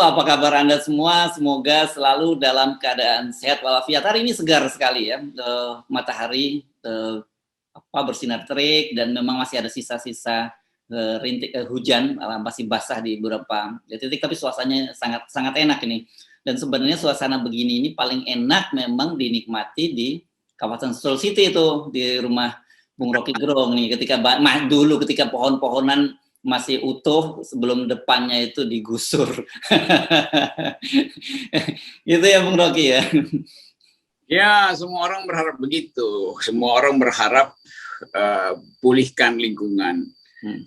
apa kabar Anda semua? Semoga selalu dalam keadaan sehat walafiat. Hari ini segar sekali ya, matahari bersinar terik dan memang masih ada sisa-sisa rintik hujan, masih basah di beberapa titik, tapi suasananya sangat sangat enak ini. Dan sebenarnya suasana begini ini paling enak memang dinikmati di kawasan Seoul City itu, di rumah Bung Rocky Gerung nih, ketika dulu ketika pohon-pohonan masih utuh sebelum depannya itu digusur. Itu ya Bung Rocky ya. Ya, semua orang berharap begitu. Semua orang berharap pulihkan lingkungan.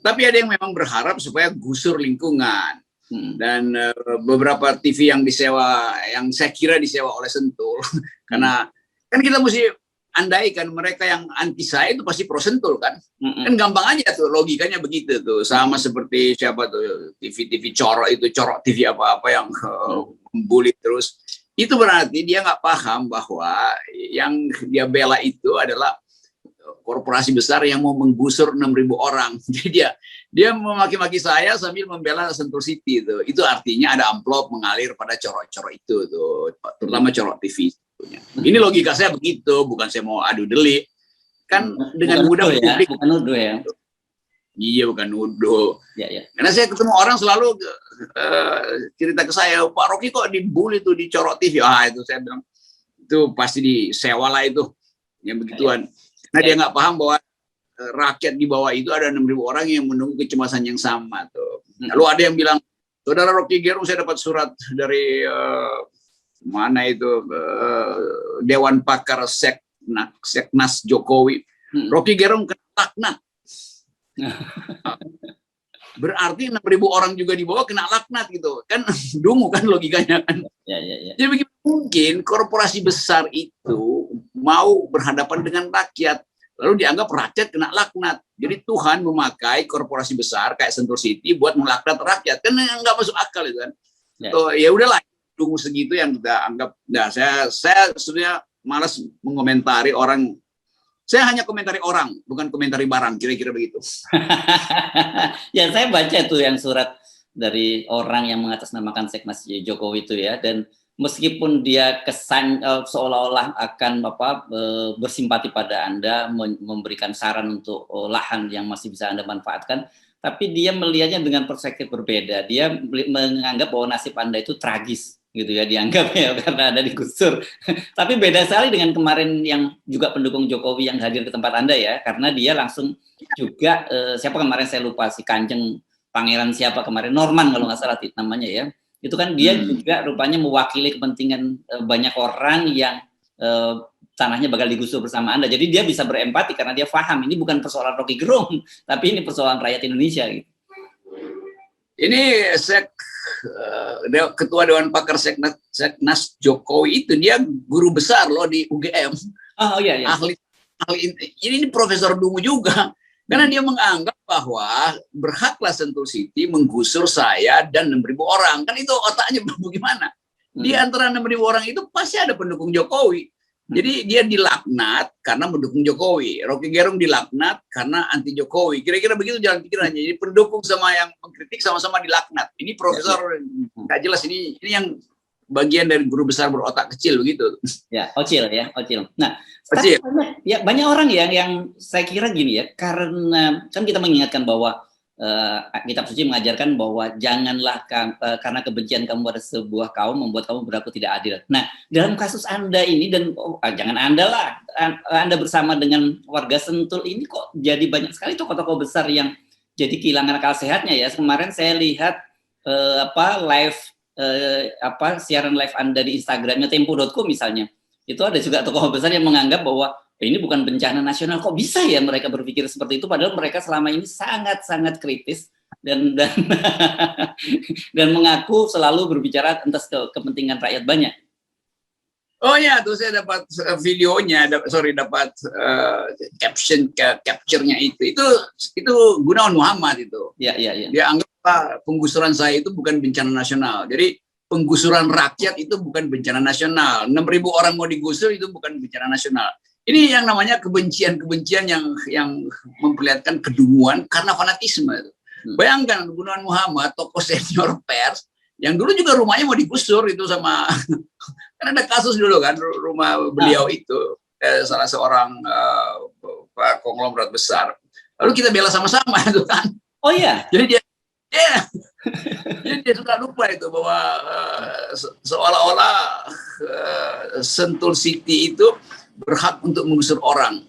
Tapi ada yang memang berharap supaya gusur lingkungan. Dan beberapa TV yang disewa, yang saya kira disewa oleh Sentul, karena kan kita mesti andaikan mereka yang anti saya itu pasti pro Sentul kan. Kan gampang aja tuh, logikanya begitu tuh. Sama seperti siapa tuh, TV-TV corok itu, corok TV apa-apa yang membuli terus. Itu berarti dia nggak paham bahwa yang dia bela itu adalah korporasi besar yang mau menggusur 6.000 orang. Jadi dia memaki-maki saya sambil membela Sentul City itu. Itu artinya ada amplop mengalir pada corok-corok itu tuh, terutama corok TV. Ini logika saya begitu, bukan saya mau adu delik. Kan dengan mudah publik. Bukan nuduh ya. Iya, bukan nuduh. Ya. Karena saya ketemu orang selalu cerita ke saya, Pak Rocky kok dibully tuh di corok TV. Itu saya bilang, itu pasti disewa lah itu, yang begituan. Nah dia nggak paham bahwa rakyat di bawah itu ada 6.000 orang yang menunggu kecemasan yang sama tuh. Lalu ada yang bilang, Saudara Rocky Gerung, saya dapat surat dari mana itu Dewan Pakar Seknas Jokowi. Rocky Gerung kena laknat. Berarti 6.000 orang juga di bawah kena laknat gitu kan. Dungu kan logikanya kan. Ya. Jadi begitu mungkin korporasi besar itu mau berhadapan dengan rakyat, lalu dianggap rakyat kena laknat. Jadi Tuhan memakai korporasi besar kayak Sentul City buat melaknat rakyat, kan nggak masuk akal itu kan. Ya udahlah, tunggu segitu yang kita anggap. Nah, saya sebenarnya malas mengomentari orang. Saya hanya komentari orang, bukan komentari barang, kira-kira begitu. Ya, saya baca tuh yang surat dari orang yang mengatasnamakan Seknas Jokowi itu ya, dan meskipun dia kesan seolah-olah akan bersimpati pada Anda, memberikan saran untuk lahan yang masih bisa Anda manfaatkan, tapi dia melihatnya dengan perspektif berbeda. Dia menganggap bahwa nasib Anda itu tragis, gitu ya, dianggap ya, karena ada digusur. Tapi beda sekali dengan kemarin yang juga pendukung Jokowi yang hadir ke tempat Anda ya, karena dia langsung juga siapa kemarin saya lupa, si Kanjeng Pangeran siapa kemarin, Norman kalau nggak salah namanya ya. Itu kan dia juga rupanya mewakili kepentingan banyak orang yang tanahnya bakal digusur bersama Anda. Jadi dia bisa berempati karena dia paham ini bukan persoalan Rocky Gerung, tapi ini persoalan rakyat Indonesia gitu. Ini Ketua Dewan Pakar Seknas Jokowi itu dia guru besar loh di UGM. Oh iya. Ahli ini profesor dungu juga. Karena dia menganggap bahwa berhaklah Sentul City menggusur saya dan 6.000 orang. Kan itu otaknya bagaimana? Di antara 6.000 orang itu pasti ada pendukung Jokowi. Jadi dia dilaknat karena mendukung Jokowi. Rocky Gerung dilaknat karena anti Jokowi. Kira-kira begitu jalan pikirannya. Jadi pendukung sama yang mengkritik sama-sama dilaknat. Ini profesor nggak jelas. Ini yang bagian dari guru besar berotak kecil begitu. Ya, ocil. Nah, banyak orang yang saya kira gini ya, karena kan kita mengingatkan bahwa kitab suci mengajarkan bahwa janganlah karena kebencian kamu pada sebuah kaum membuat kamu berlaku tidak adil. Nah, dalam kasus Anda ini dan jangan Anda lah, Anda bersama dengan warga Sentul ini kok jadi banyak sekali tokoh-tokoh besar yang jadi kehilangan akal sehatnya ya. Kemarin saya lihat siaran live Anda di Instagramnya Tempo.com misalnya. Itu ada juga tokoh besar yang menganggap bahwa ini bukan bencana nasional, kok bisa ya mereka berpikir seperti itu, padahal mereka selama ini sangat-sangat kritis dan mengaku selalu berbicara atas kepentingan rakyat banyak. Oh ya, tuh saya dapat videonya, dapat capture-nya itu Gunawan Muhammad itu. Iya. Dia anggap penggusuran saya itu bukan bencana nasional. Jadi penggusuran rakyat itu bukan bencana nasional. 6.000 orang mau digusur itu bukan bencana nasional. Ini yang namanya kebencian yang memperlihatkan kedunguan karena fanatisme. Bayangkan Gunawan Muhammad, tokoh senior pers, yang dulu juga rumahnya mau digusur itu sama kan ada kasus dulu kan rumah beliau itu salah seorang konglomerat besar. Lalu kita bela sama-sama itu kan. Oh iya. Jadi dia suka lupa itu bahwa seolah-olah Sentul City itu berhak untuk menggusur orang.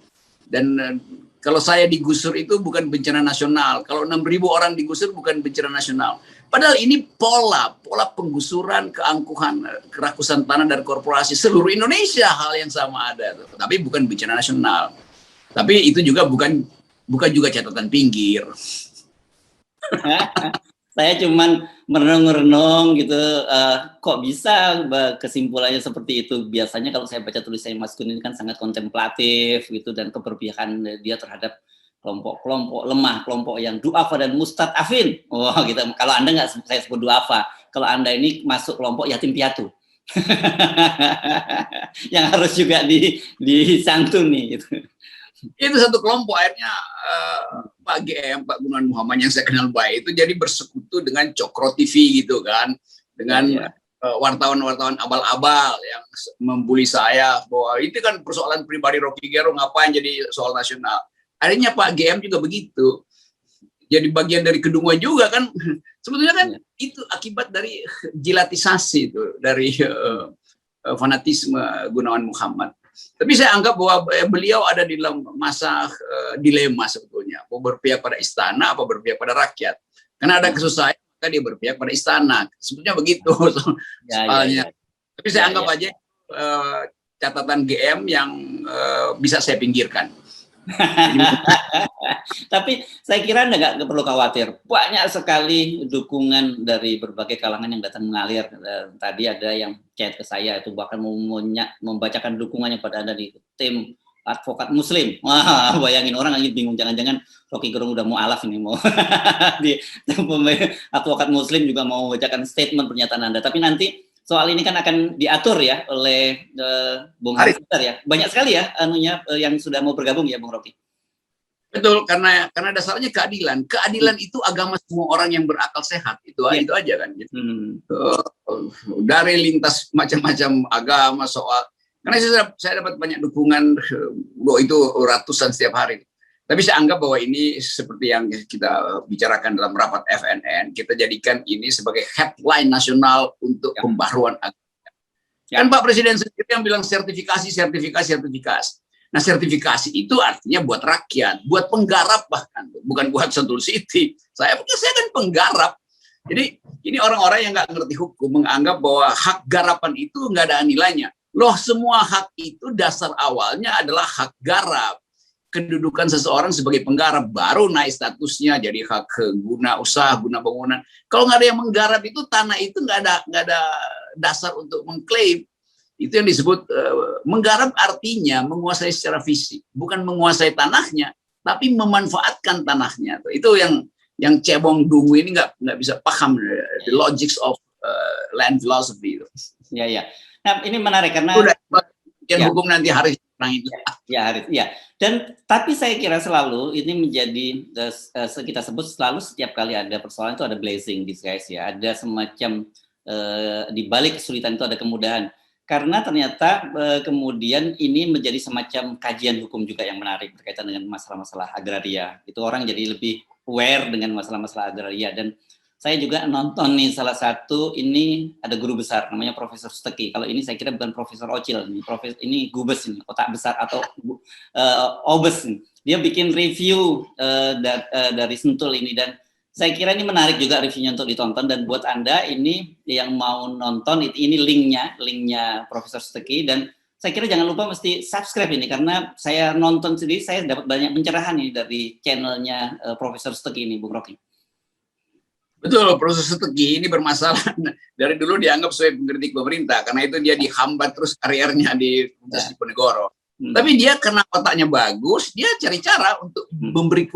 Dan kalau saya digusur itu bukan bencana nasional. Kalau 6.000 orang digusur bukan bencana nasional. Padahal ini pola penggusuran, keangkuhan, kerakusan tanah dari korporasi seluruh Indonesia hal yang sama ada. Tapi bukan bencana nasional. Tapi itu juga bukan juga catatan pinggir. Saya cuman merenung-renung gitu, kok bisa kesimpulannya seperti itu. Biasanya kalau saya baca tulisan Mas Gun ini kan sangat kontemplatif gitu, dan keberpihakan dia terhadap kelompok-kelompok lemah, kelompok yang du'afa dan mustad'afin. Wah, gitu. Kalau Anda nggak saya sebut du'afa, kalau Anda ini masuk kelompok yatim piatu. Yang harus juga disantuni gitu. Itu satu kelompok akhirnya Pak GM, Pak Gunawan Muhammad yang saya kenal baik itu jadi bersekutu dengan Cokro TV gitu kan, dengan wartawan-wartawan abal-abal yang membuli saya bahwa itu kan persoalan pribadi Rocky Gerung, ngapain jadi soal nasional. Akhirnya Pak GM juga begitu, jadi bagian dari kedua juga kan. Sebetulnya kan itu akibat dari jilatisasi itu, dari fanatisme Gunawan Muhammad. Tapi saya anggap bahwa beliau ada di dalam masa dilema sebetulnya. Mau berpihak pada istana, apa berpihak pada rakyat. Karena ada kesusahan, maka dia berpihak pada istana. Sebetulnya begitu soalnya. Tapi saya anggap aja catatan GM yang bisa saya pinggirkan. Tapi saya kira Anda nggak perlu khawatir. Banyak sekali dukungan dari berbagai kalangan yang datang mengalir. Tadi ada yang chat ke saya itu bahkan membacakan dukungannya pada Anda di tim advokat Muslim. Wah, bayangin orang lagi bingung, jangan-jangan Rocky Gerung udah mau alaf ini, mau di advokat Muslim juga mau membacakan statement pernyataan Anda. Tapi nanti soal ini kan akan diatur ya oleh Bung Haris ya. Banyak sekali ya yang sudah mau bergabung ya Bung Rocky. Betul, karena dasarnya keadilan. Keadilan itu agama semua orang yang berakal sehat. Itu aja kan gitu. Dari lintas macam-macam agama soal. Karena saya dapat banyak dukungan itu ratusan setiap hari. Tapi saya anggap bahwa ini seperti yang kita bicarakan dalam rapat FNN, kita jadikan ini sebagai headline nasional untuk pembaruan agama. Kan Pak Presiden sendiri yang bilang sertifikasi. Nah, sertifikasi itu artinya buat rakyat, buat penggarap bahkan, bukan buat Sentul City. Saya kan penggarap. Jadi ini orang-orang yang nggak ngerti hukum menganggap bahwa hak garapan itu nggak ada nilainya. Loh, semua hak itu dasar awalnya adalah hak garap. Kedudukan seseorang sebagai penggarap baru naik statusnya jadi hak guna usaha, guna bangunan. Kalau nggak ada yang menggarap itu tanah itu nggak ada dasar untuk mengklaim. Itu yang disebut menggarap artinya menguasai secara fisik, bukan menguasai tanahnya, tapi memanfaatkan tanahnya. Itu yang cebong dungu ini nggak bisa paham the logics of land philosophy itu. Ya. Nah, ini menarik karena hukum nanti Haris Haris. Dan tapi saya kira selalu ini menjadi kita sebut selalu setiap kali ada persoalan itu ada blessing disguise ya. Ada semacam di balik kesulitan itu ada kemudahan. Karena ternyata kemudian ini menjadi semacam kajian hukum juga yang menarik berkaitan dengan masalah-masalah agraria. Itu orang jadi lebih aware dengan masalah-masalah agraria. Dan saya juga nonton nih salah satu, ini ada guru besar namanya Profesor Steki. Kalau ini saya kira bukan Profesor Ocil, ini Gubes ini, otak besar atau Obes. Dia bikin review dari Sentul ini, dan saya kira ini menarik juga reviewnya untuk ditonton. Dan buat Anda ini yang mau nonton, ini linknya Profesor Steki, dan saya kira jangan lupa mesti subscribe ini, karena saya nonton sendiri, saya dapat banyak pencerahan nih dari channelnya Profesor Steki ini, Bung Rocky. Betul, Profesor Steki ini bermasalah. Dari dulu dianggap sebagai pengkritik pemerintah, karena itu dia dihambat terus karirnya di Universitas Diponegoro. Tapi dia karena otaknya bagus, dia cari cara untuk memberi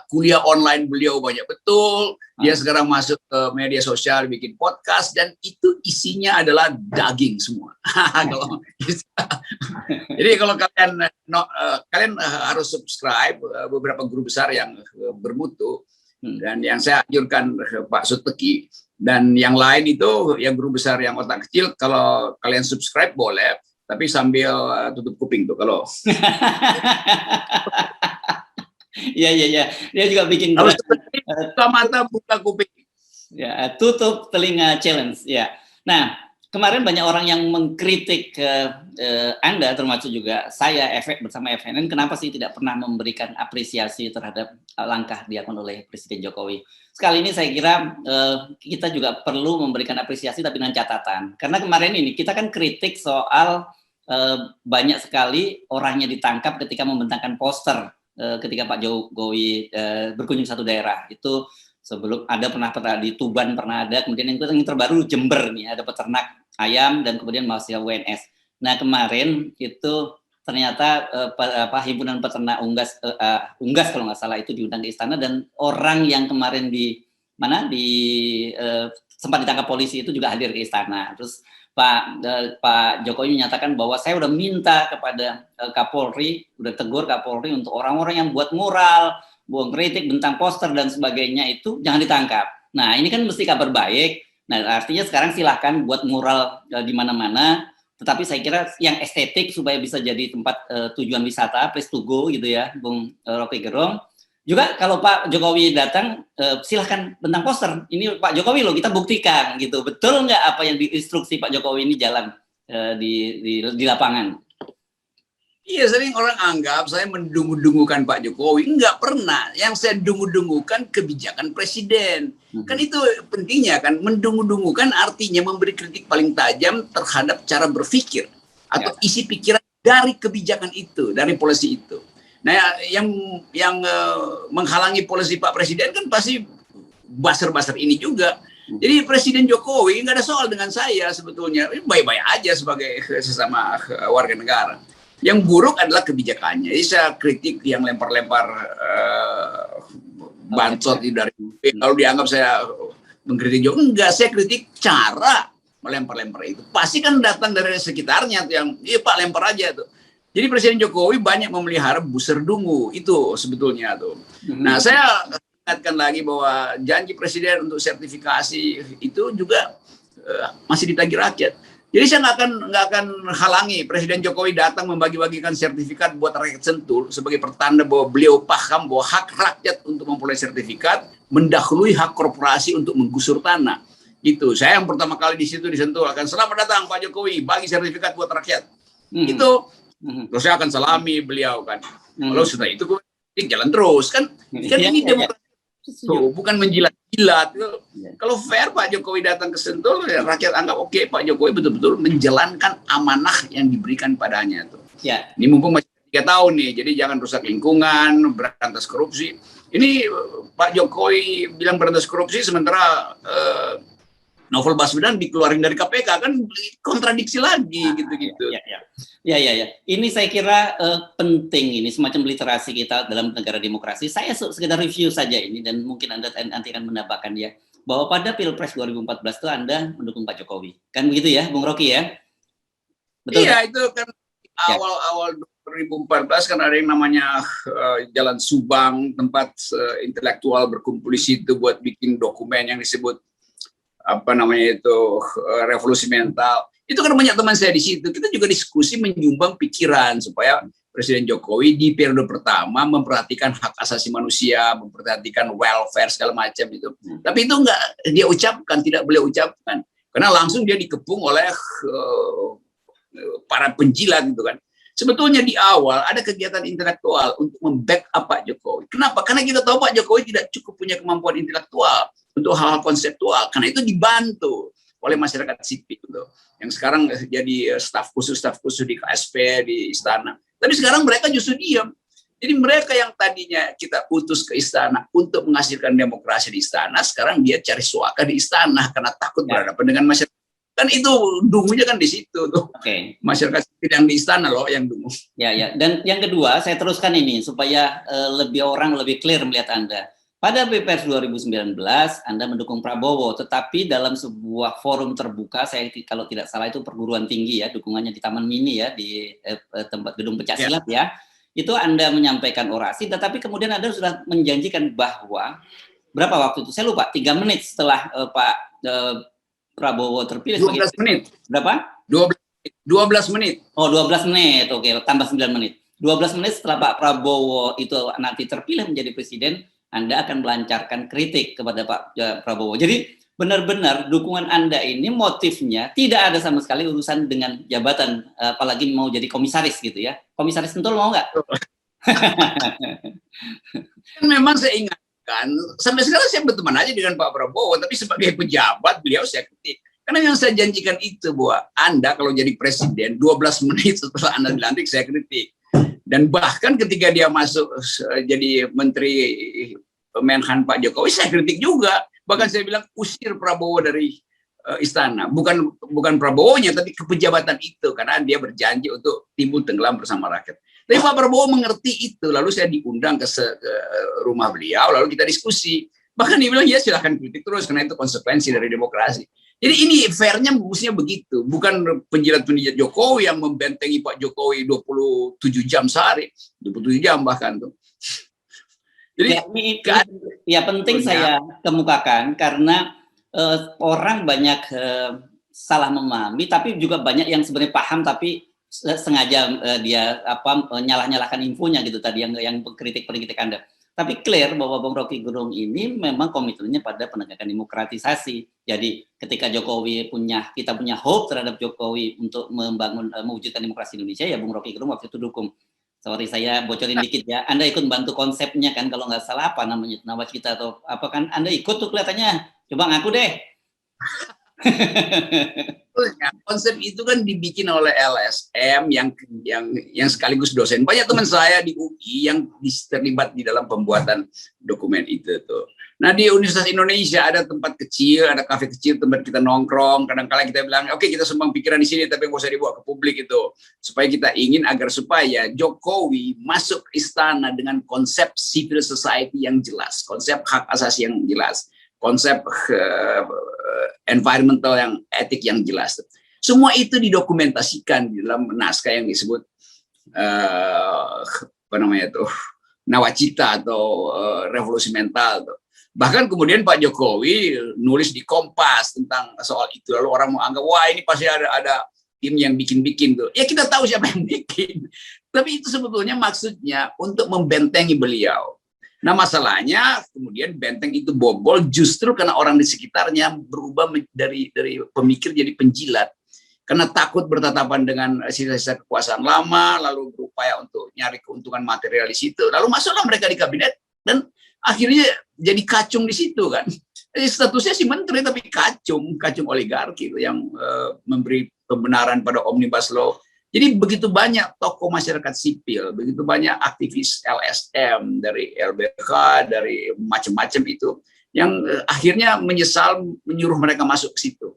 kuliah online beliau banyak betul. Dia sekarang masuk ke media sosial, bikin podcast, dan itu isinya adalah daging semua. Jadi kalau kalian harus subscribe beberapa guru besar yang bermutu. Dan yang saya anjurkan Pak Steki, Dan yang lain itu ya guru besar yang otak kecil, kalau kalian subscribe boleh, tapi sambil tutup kuping tuh kalau. Iya. Dia juga bikin harus buka mata, buka kuping. Ya, tutup telinga challenge. Ya. Nah, kemarin banyak orang yang mengkritik Anda, termasuk juga saya, bersama FNN, kenapa sih tidak pernah memberikan apresiasi terhadap langkah dilakukan oleh Presiden Jokowi. Sekali ini saya kira kita juga perlu memberikan apresiasi, tapi dengan catatan. Karena kemarin ini kita kan kritik soal banyak sekali orangnya ditangkap ketika membentangkan poster ketika Pak Jokowi berkunjung satu daerah. Itu sebelum pernah di Tuban pernah ada, kemudian yang terbaru Jember nih, ada peternak ayam dan kemudian mahasiswa UNS. Nah kemarin itu ternyata himpunan peternak Unggas kalau nggak salah itu diundang ke istana, dan orang yang kemarin sempat ditangkap polisi itu juga hadir ke istana. Terus Pak Jokowi menyatakan bahwa saya udah minta kepada Kapolri, udah tegur Kapolri untuk orang-orang yang buat mural, buang kritik, bentang poster dan sebagainya itu jangan ditangkap. Nah ini kan mesti kabar baik. Nah artinya sekarang silahkan buat mural di mana-mana, tetapi saya kira yang estetik supaya bisa jadi tempat tujuan wisata, place to go gitu ya, Bung Rocky Gerung. Juga kalau Pak Jokowi datang, silahkan bentang poster. Ini Pak Jokowi loh, kita buktikan gitu. Betul nggak apa yang diinstruksi Pak Jokowi ini jalan di lapangan? Iya, sering orang anggap saya mendungu-dungukan Pak Jokowi. Enggak pernah. Yang saya dungu-dungukan kebijakan presiden. Kan itu pentingnya kan. Mendungu-dungukan artinya memberi kritik paling tajam terhadap cara berpikir atau isi pikiran dari kebijakan itu, dari polisi itu. Nah, yang menghalangi polisi Pak Presiden kan pasti buzzer-buzzer ini juga. Jadi Presiden Jokowi nggak ada soal dengan saya sebetulnya. Baik-baik aja sebagai sesama warga negara. Yang buruk adalah kebijakannya. Jadi saya kritik yang lempar-lempar bansot dari kalau dianggap saya mengkritik Jokowi, enggak, saya kritik cara melempar-lempar itu. Pasti kan datang dari sekitarnya tuh yang, iya Pak lempar aja tuh. Jadi Presiden Jokowi banyak memelihara buser dungu itu sebetulnya tuh. Nah saya ingatkan lagi bahwa janji Presiden untuk sertifikasi itu juga masih ditagih rakyat. Jadi saya nggak akan halangi Presiden Jokowi datang membagi-bagikan sertifikat buat rakyat Sentul sebagai pertanda bahwa beliau paham bahwa hak rakyat untuk memperoleh sertifikat mendahului hak korporasi untuk menggusur tanah. Gitu. Saya yang pertama kali di situ di Sentul akan selamat datang Pak Jokowi, bagi sertifikat buat rakyat. Itu. Terus saya akan salami beliau kan. Kalau sudah itu jalan terus kan. Kan ini demokrasi. Bukan menjilat-jilat. Kalau fair Pak Jokowi datang ke Sentul, rakyat anggap oke, Pak Jokowi betul-betul menjalankan amanah yang diberikan padanya tuh. Ya. Ini mumpung masih 3 tahun nih, jadi jangan rusak lingkungan, berantas korupsi. Ini Pak Jokowi bilang berantas korupsi, sementara Novel Baswedan dikeluarin dari KPK, kan kontradiksi lagi gitu-gitu. Ya. Ini saya kira penting, ini semacam literasi kita dalam negara demokrasi. Saya sekedar review saja ini, dan mungkin Anda nanti akan menambahkan ya, bahwa pada Pilpres 2014 itu Anda mendukung Pak Jokowi. Kan begitu ya, Bung Rocky ya? Betul. Iya, itu kan awal 2014 kan ada yang namanya Jalan Subang, tempat intelektual berkumpul di situ buat bikin dokumen yang disebut revolusi mental. Itu kan banyak teman saya di situ. Kita juga diskusi menyumbang pikiran supaya Presiden Jokowi di periode pertama memperhatikan hak asasi manusia, memperhatikan welfare segala macam itu. Tapi itu enggak dia ucapkan, tidak boleh ucapkan. Karena langsung dia dikepung oleh para penjilat gitu kan. Sebetulnya di awal ada kegiatan intelektual untuk membackup Pak Jokowi. Kenapa? Karena kita tahu Pak Jokowi tidak cukup punya kemampuan intelektual untuk hal-hal konseptual. Karena itu dibantu oleh masyarakat sipil gitu, yang sekarang jadi staf khusus di KSP, di istana. Tapi sekarang mereka justru diam. Jadi mereka yang tadinya kita utus ke istana untuk menghasilkan demokrasi di istana, sekarang dia cari suaka di istana karena takut berhadapan dengan masyarakat. Kan itu dungunya kan di situ tuh. Masyarakat sipil yang di istana loh yang dungu. Ya. Dan yang kedua, saya teruskan ini supaya orang lebih clear melihat Anda. Pada Pilpres 2019, Anda mendukung Prabowo, tetapi dalam sebuah forum terbuka, saya kalau tidak salah itu perguruan tinggi ya, dukungannya di Taman Mini ya, di tempat gedung pencaksilat ya, itu Anda menyampaikan orasi, tetapi kemudian Anda sudah menjanjikan bahwa berapa waktu itu? Saya lupa, 3 menit setelah Pak Prabowo terpilih 12 menit. Berapa? 12 menit. Oh, 12 menit. Oke, tambah 9 menit. 12 menit setelah Pak Prabowo itu nanti terpilih menjadi presiden, Anda akan melancarkan kritik kepada Pak Prabowo. Jadi benar-benar dukungan Anda ini motifnya tidak ada sama sekali urusan dengan jabatan, apalagi mau jadi komisaris gitu ya. Komisaris Sentul mau nggak? Memang saya ingatkan, sampai sekarang saya berteman aja dengan Pak Prabowo, tapi sebagai pejabat beliau saya kritik. Karena yang saya janjikan itu bahwa Anda kalau jadi presiden 12 menit setelah Anda dilantik saya kritik. Dan bahkan ketika dia masuk jadi menteri Menhan Pak Jokowi saya kritik juga. Bahkan saya bilang usir Prabowo dari istana. Bukan Prabowo-nya tapi kepejabatan itu karena dia berjanji untuk timbul tenggelam bersama rakyat. Tapi Pak Prabowo mengerti itu. Lalu saya diundang ke rumah beliau lalu kita diskusi. Bahkan dia bilang ya silahkan kritik terus karena itu konsekuensi dari demokrasi. Jadi ini fairnya mestinya begitu. Bukan penjilat-penjilat Jokowi yang membentengi Pak Jokowi 27 jam sehari. 27 jam bahkan tuh. Jadi ya penting saya kemukakan karena orang banyak salah memahami, tapi juga banyak yang sebenarnya paham tapi sengaja dia nyalah-nyalahkan infonya gitu tadi yang kritik Anda. Tapi clear bahwa Bung Rocky Gerung ini memang komitmennya pada penegakan demokratisasi. Jadi ketika kita punya hope terhadap Jokowi untuk mewujudkan demokrasi Indonesia, ya Bung Rocky Gerung waktu itu dukung. Sorry saya bocorin dikit ya. Anda ikut bantu konsepnya kan kalau nggak salah apa namanya Nawacita atau apa kan Anda ikut tuh kelihatannya. Coba ngaku deh. Konsep itu kan dibikin oleh LSM yang sekaligus dosen. Banyak teman saya di UI yang terlibat di dalam pembuatan dokumen itu tuh. Nah di Universitas Indonesia ada tempat kecil, ada kafe kecil tempat kita nongkrong. Kadang-kala kita bilang, oke, kita sumbang pikiran di sini, tapi nggak usah dibawa ke publik itu. Supaya kita ingin supaya Jokowi masuk istana dengan konsep civil society yang jelas, konsep hak asasi yang jelas, konsep environmental yang etik yang jelas. Semua itu didokumentasikan di dalam naskah yang disebut Nawacita atau revolusi mental tuh. Bahkan kemudian Pak Jokowi nulis di Kompas tentang soal itu. Lalu orang mau anggap, wah ini pasti ada tim yang bikin-bikin tuh. Ya kita tahu siapa yang bikin. Tapi itu sebetulnya maksudnya untuk membentengi beliau. Nah masalahnya kemudian benteng itu bobol justru karena orang di sekitarnya berubah dari pemikir jadi penjilat. Karena takut bertatapan dengan sisa-sisa kekuasaan lama, lalu berupaya untuk nyari keuntungan material di situ. Lalu masuklah mereka di kabinet dan akhirnya jadi kacung di situ kan. Statusnya si menteri tapi kacung oligarki yang memberi pembenaran pada Omnibus Law. Jadi begitu banyak tokoh masyarakat sipil, begitu banyak aktivis LSM dari LBH, dari macam-macam itu yang akhirnya menyesal menyuruh mereka masuk ke situ.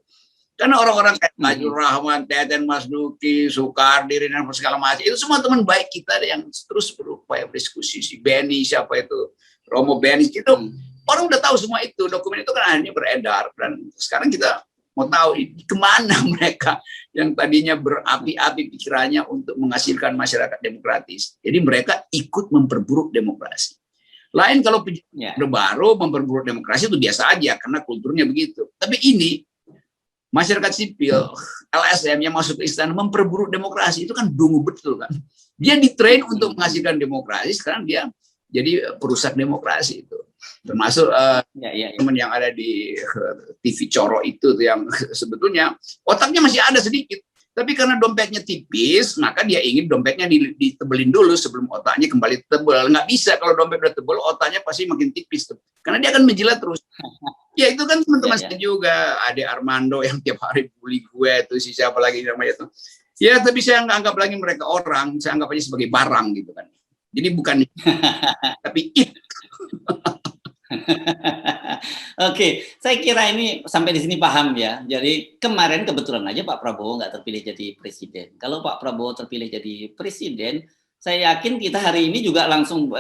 Karena orang-orang kayak Majur Rahman, Teten Mas Duki, Soekardi, dan segala macam itu semua teman baik kita yang terus berupaya berdiskusi. Si Benny siapa itu? Romo Benny itu orang udah tahu semua itu, dokumen itu kan akhirnya beredar dan sekarang kita mau tahu kemana mereka yang tadinya berapi-api pikirannya untuk menghasilkan masyarakat demokratis. Jadi mereka ikut memperburuk demokrasi. Lain kalau baru memperburuk demokrasi itu biasa aja karena kulturnya begitu. Tapi ini masyarakat sipil LSM yang masuk ke istana memperburuk demokrasi itu kan dungu betul kan. Dia ditrain untuk menghasilkan demokrasi, sekarang dia jadi perusak demokrasi itu. Termasuk teman yang ada di TV Coro itu yang sebetulnya otaknya masih ada sedikit. Tapi karena dompetnya tipis, maka dia ingin dompetnya ditebelin dulu sebelum otaknya kembali tebal. Nggak bisa kalau dompet udah tebal, otaknya pasti makin tipis. Karena dia akan menjilat terus. Ya itu kan teman-teman saya juga. Ade Armando yang tiap hari bully gue, tuh si siapa lagi namanya itu. Ya tapi saya nggak anggap lagi mereka orang, saya anggap aja sebagai barang gitu kan. Jadi bukan tapi itu. Oke, saya kira ini sampai di sini paham ya. Jadi kemarin kebetulan aja Pak Prabowo nggak terpilih jadi presiden. Kalau Pak Prabowo terpilih jadi presiden, saya yakin kita hari ini juga langsung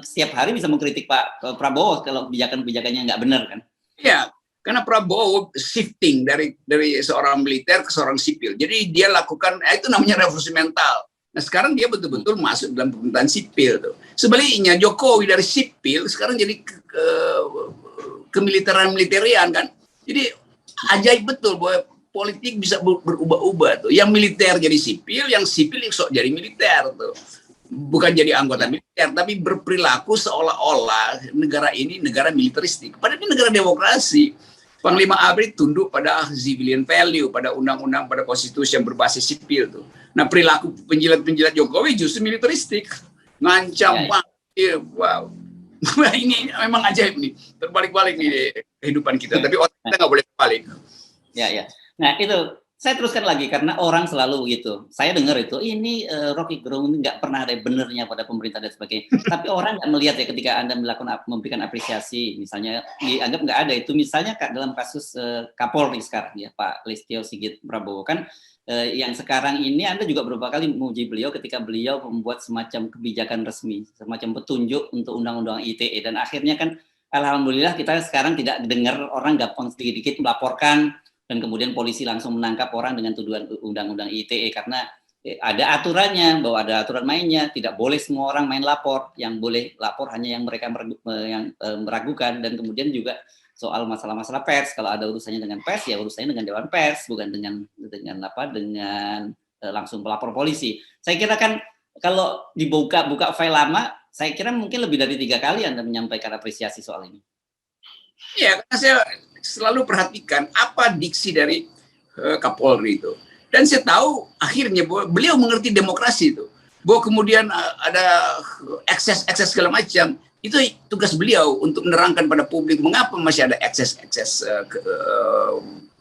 setiap hari bisa mengkritik Pak Prabowo kalau kebijakan-kebijakannya nggak benar kan? Ya, karena Prabowo shifting dari seorang militer ke seorang sipil. Jadi dia lakukan itu namanya revolusi mental. Nah sekarang dia betul-betul masuk dalam pemerintahan sipil tuh. Sebaliknya Jokowi dari sipil sekarang jadi kemiliteran-militarian kan. Jadi ajaib betul bahwa politik bisa berubah-ubah tuh. Yang militer jadi sipil, yang sipil sok jadi militer tuh. Bukan jadi anggota militer, tapi berperilaku seolah-olah negara ini negara militeristik. Padahal ini negara demokrasi. Panglima ABRI tunduk pada civilian value, pada undang-undang, pada konstitusi yang berbasis sipil tuh. Nah, perilaku penjilat-penjilat Jokowi justru militeristik, ngancam, wow. Ini memang ajaib nih, terbalik-balik nih kehidupan kita. Tapi orang kita nggak boleh terbalik. Ya. Nah itu saya teruskan lagi karena orang selalu begitu. Saya dengar itu ini Rocky Gerung nggak pernah ada benernya pada pemerintah dan sebagainya. Tapi orang nggak melihat ya ketika Anda memberikan apresiasi, misalnya dianggap nggak ada itu. Misalnya dalam kasus Kapolri sekarang ya Pak Listio Sigit Prabowo kan yang sekarang ini Anda juga beberapa kali memuji beliau ketika beliau membuat semacam kebijakan resmi, semacam petunjuk untuk undang-undang ITE dan akhirnya kan alhamdulillah kita sekarang tidak dengar orang gampang sedikit-sedikit melaporkan dan kemudian polisi langsung menangkap orang dengan tuduhan undang-undang ITE karena ada aturannya, bahwa ada aturan mainnya, tidak boleh semua orang main lapor, yang boleh lapor hanya yang mereka meragukan, dan kemudian juga soal masalah-masalah pers, kalau ada urusannya dengan pers ya urusannya dengan Dewan Pers, bukan dengan langsung pelapor polisi. Saya kira kan kalau buka file lama, saya kira mungkin lebih dari 3 kali Anda menyampaikan apresiasi soal ini. Ya, karena saya selalu perhatikan apa diksi dari Kapolri itu. Dan saya tahu akhirnya bahwa beliau mengerti demokrasi itu. Bahwa kemudian ada ekses segala macam. Itu tugas beliau untuk menerangkan pada publik mengapa masih ada ekses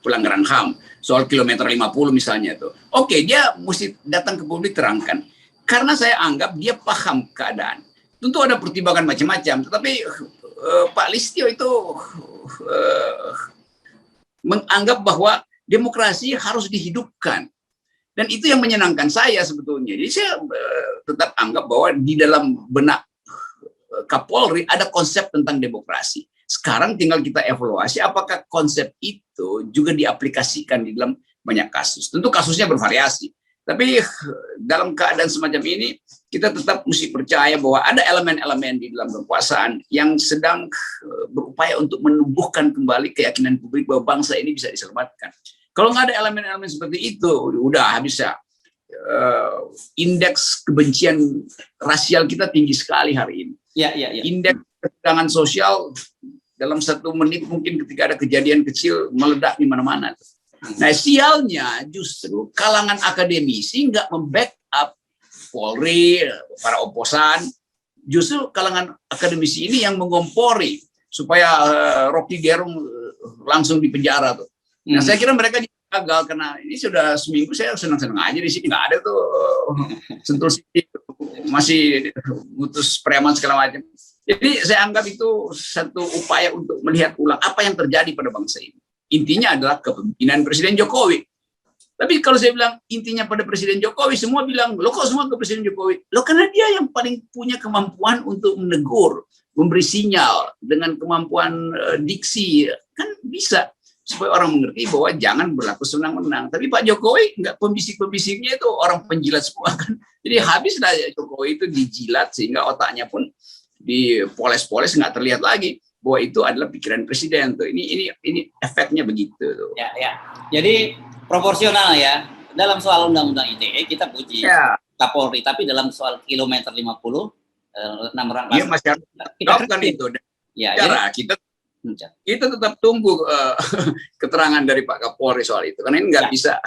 pelanggaran HAM. Soal kilometer 50 misalnya itu. Oke, dia mesti datang ke publik terangkan. Karena saya anggap dia paham keadaan. Tentu ada pertimbangan macam-macam. Tetapi Pak Listio itu menganggap bahwa demokrasi harus dihidupkan. Dan itu yang menyenangkan saya sebetulnya. Jadi saya tetap anggap bahwa di dalam benak Kapolri ada konsep tentang demokrasi. Sekarang tinggal kita evaluasi apakah konsep itu juga diaplikasikan di dalam banyak kasus. Tentu kasusnya bervariasi. Tapi dalam keadaan semacam ini, kita tetap mesti percaya bahwa ada elemen-elemen di dalam kekuasaan yang sedang berupaya untuk menumbuhkan kembali keyakinan publik bahwa bangsa ini bisa diselamatkan. Kalau nggak ada elemen-elemen seperti itu, udah bisa. Indeks kebencian rasial kita tinggi sekali hari ini. Ya. Indeks ketegangan sosial dalam 1 menit mungkin ketika ada kejadian kecil meledak di mana-mana. Nah, sialnya justru kalangan akademisi nggak membackup Polri, para oposan. Justru kalangan akademisi ini yang mengompori supaya Rocky Gerung langsung dipenjara tuh. Nah, saya kira mereka gagal karena ini sudah seminggu saya senang-senang aja di sini, nggak ada tuh sentul sini masih mutus preman segala macam. Jadi saya anggap itu satu upaya untuk melihat ulang apa yang terjadi pada bangsa ini. Intinya adalah kepemimpinan Presiden Jokowi. Tapi kalau saya bilang intinya pada Presiden Jokowi, semua bilang, lo kok semua ke Presiden Jokowi? Lo karena dia yang paling punya kemampuan untuk menegur, memberi sinyal dengan kemampuan diksi, kan bisa supaya orang mengerti bahwa jangan berlaku senang-menang. Tapi Pak Jokowi nggak, pembisik-pembisiknya itu orang penjilat semua kan. Jadi habislah Jokowi itu dijilat sehingga otaknya pun dipoles-poles nggak terlihat lagi bahwa itu adalah pikiran presiden tuh. Ini efeknya begitu tuh. Ya. Jadi proporsional ya. Dalam soal undang-undang ITE kita puji Kapolri, tapi dalam soal kilometer 50 6 orang masih harus kita itu. Ya, kita tetap tunggu keterangan dari Pak Kapolri soal itu. Karena ini nggak bisa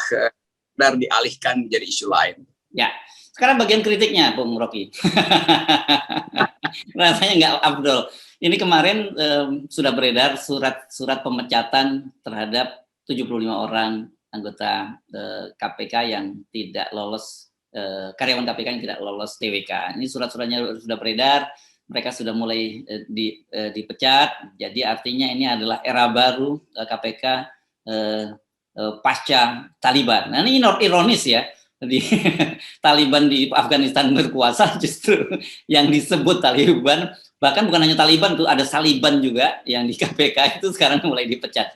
dialihkan menjadi isu lain. Ya. Sekarang bagian kritiknya, Bung Rocky. Rasanya nggak afdol. Ini kemarin sudah beredar surat pemecatan terhadap 75 orang anggota KPK yang tidak lolos, karyawan KPK yang tidak lolos TWK. Ini surat-suratnya sudah beredar, mereka sudah mulai dipecat. Jadi artinya ini adalah era baru KPK pasca Taliban. Nah, ini ironis ya. Di Taliban di Afghanistan berkuasa, justru yang disebut Taliban, bahkan bukan hanya Taliban tuh, ada Saliban juga yang di KPK itu sekarang mulai dipecat.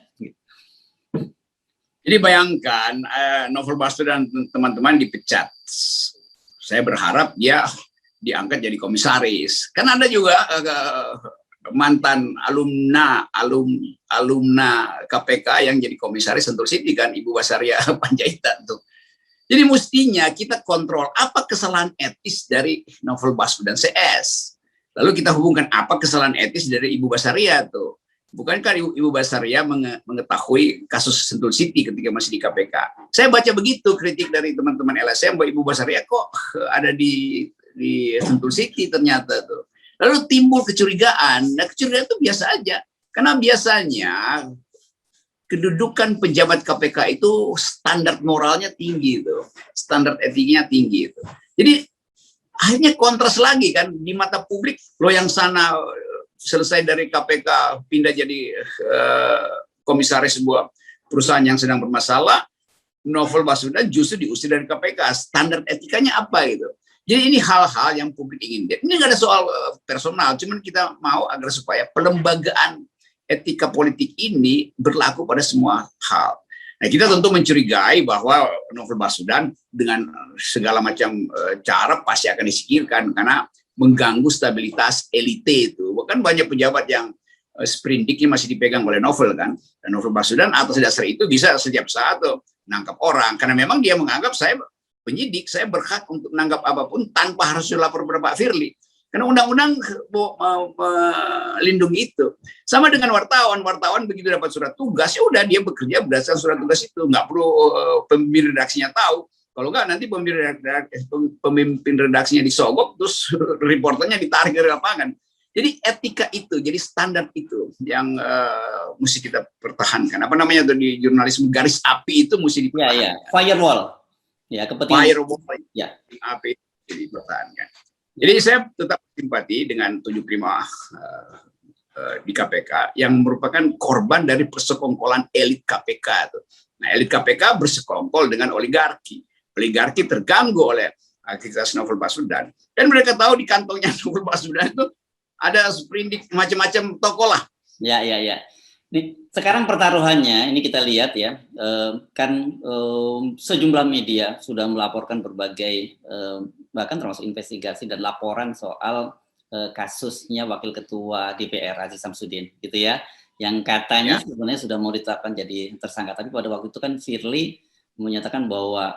Jadi bayangkan Novel Baswedan dan teman-teman dipecat. Saya berharap dia diangkat jadi komisaris. Kan ada juga mantan alumna KPK yang jadi komisaris Sentul City kan, Ibu Basaria Panjaitan tuh. Jadi mestinya kita kontrol apa kesalahan etis dari Novel Baswedan CS. Lalu kita hubungkan apa kesalahan etis dari Ibu Basaria tuh. Bukankah Ibu Basaria mengetahui kasus Sentul City ketika masih di KPK? Saya baca begitu kritik dari teman-teman LSM bahwa Ibu Basaria kok ada di Sentul City ternyata tuh. Lalu timbul kecurigaan. Nah, kecurigaan itu biasa aja. Karena biasanya kedudukan pejabat KPK itu standar moralnya tinggi itu, standar etiknya tinggi itu. Jadi akhirnya kontras lagi kan di mata publik. Lo yang sana selesai dari KPK pindah jadi komisaris sebuah perusahaan yang sedang bermasalah, Novel Baswedan justru diusir dari KPK. Standar etikanya apa gitu? Jadi ini hal-hal yang publik ingin lihat. Ini nggak ada soal personal, cuman kita mau agar supaya pelembagaan etika politik ini berlaku pada semua hal. Nah, kita tentu mencurigai bahwa Novel Baswedan dengan segala macam cara pasti akan disingkirkan karena mengganggu stabilitas elite itu. Bahkan banyak pejabat yang sprindiknya masih dipegang oleh Novel kan. Dan Novel Baswedan atas dasar itu bisa setiap saat menangkap orang karena memang dia menganggap saya penyidik, saya berhak untuk menangkap apapun tanpa harus dilapor kepada Pak Firly. Karena undang-undang melindungi itu. Sama dengan wartawan begitu dapat surat tugas, ya udah dia bekerja berdasarkan surat tugas itu. Nggak perlu pemimpin redaksinya tahu. Kalau nggak nanti pemimpin redaksinya disogok, terus reporternya ditarik dari lapangan. Jadi etika itu, jadi standar itu yang mesti kita pertahankan. Apa namanya tuh di jurnalisme, garis api itu mesti dipertahankan. Ya. Firewall. Ya, kepentingan. Firewall. Ya. Api itu dipertahankan. Jadi saya tetap simpati dengan 75 di KPK yang merupakan korban dari persekongkolan elit KPK. Nah, elit KPK bersekongkol dengan oligarki. Oligarki terganggu oleh aktivitas Novel Baswedan. Dan mereka tahu di kantongnya Novel Baswedan itu ada sprindik macam-macam tokoh lah. Ya. Sekarang pertaruhannya ini kita lihat ya, kan sejumlah media sudah melaporkan berbagai bahkan termasuk investigasi dan laporan soal kasusnya Wakil Ketua DPR Aziz Samsudin, gitu ya, yang katanya sebenarnya sudah mau ditetapkan jadi tersangka, tapi pada waktu itu kan Firly menyatakan bahwa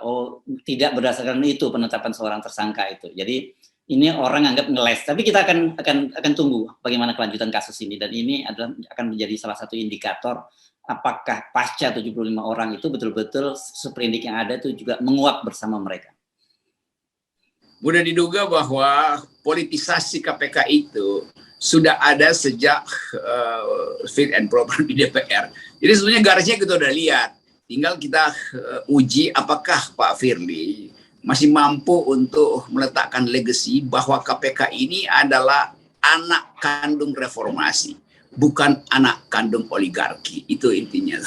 tidak berdasarkan itu penetapan seorang tersangka itu. Jadi ini orang anggap ngeles, tapi kita akan tunggu bagaimana kelanjutan kasus ini, dan ini akan menjadi salah satu indikator apakah pasca 75 orang itu betul-betul sprindik yang ada itu juga menguap bersama mereka. Mudah diduga bahwa politisasi KPK itu sudah ada sejak fit and proper di DPR. Jadi sebenarnya garisnya kita udah lihat. Tinggal kita uji apakah Pak Firly masih mampu untuk meletakkan legacy bahwa KPK ini adalah anak kandung reformasi, bukan anak kandung oligarki. Itu intinya.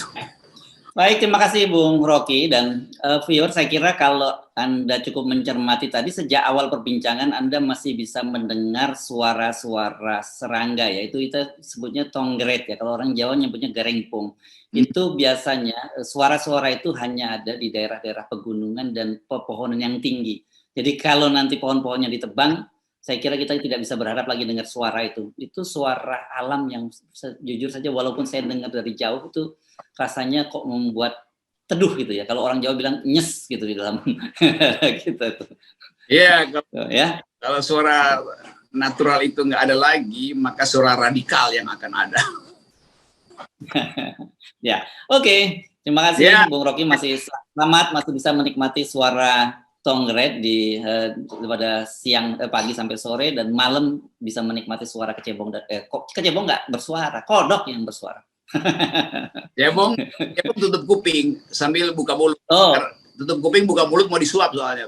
Baik, terima kasih Bung Rocky dan viewer. Saya kira kalau Anda cukup mencermati tadi sejak awal perbincangan, Anda masih bisa mendengar suara-suara serangga, yaitu kita sebutnya tonggret ya. Kalau orang Jawa nyebutnya garengpung. Itu biasanya suara-suara itu hanya ada di daerah-daerah pegunungan dan pepohonan yang tinggi. Jadi kalau nanti pohon-pohonnya ditebang, saya kira kita tidak bisa berharap lagi dengar suara itu. Itu suara alam yang jujur saja walaupun saya dengar dari jauh itu rasanya kok membuat teduh gitu ya. Kalau orang Jawa bilang nyes gitu di dalam gitu. Iya, ya. Kalau suara natural itu nggak ada lagi, maka suara radikal yang akan ada. Ya, oke. Terima kasih Bung Rocky, masih selamat, masih bisa menikmati suara tonggret pada siang pagi sampai sore, dan malam bisa menikmati suara kecebong. Kecebong nggak bersuara, kodok yang bersuara. Kecebong tutup kuping sambil buka mulut. Tutup kuping buka mulut mau disuap soalnya.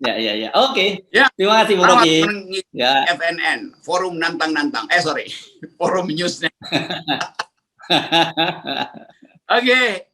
Ya. Oke. Ya. Terima kasih Bung Rocky. Ya. FNN, Forum Nantang-Nantang. Forum Newsnya. Oke.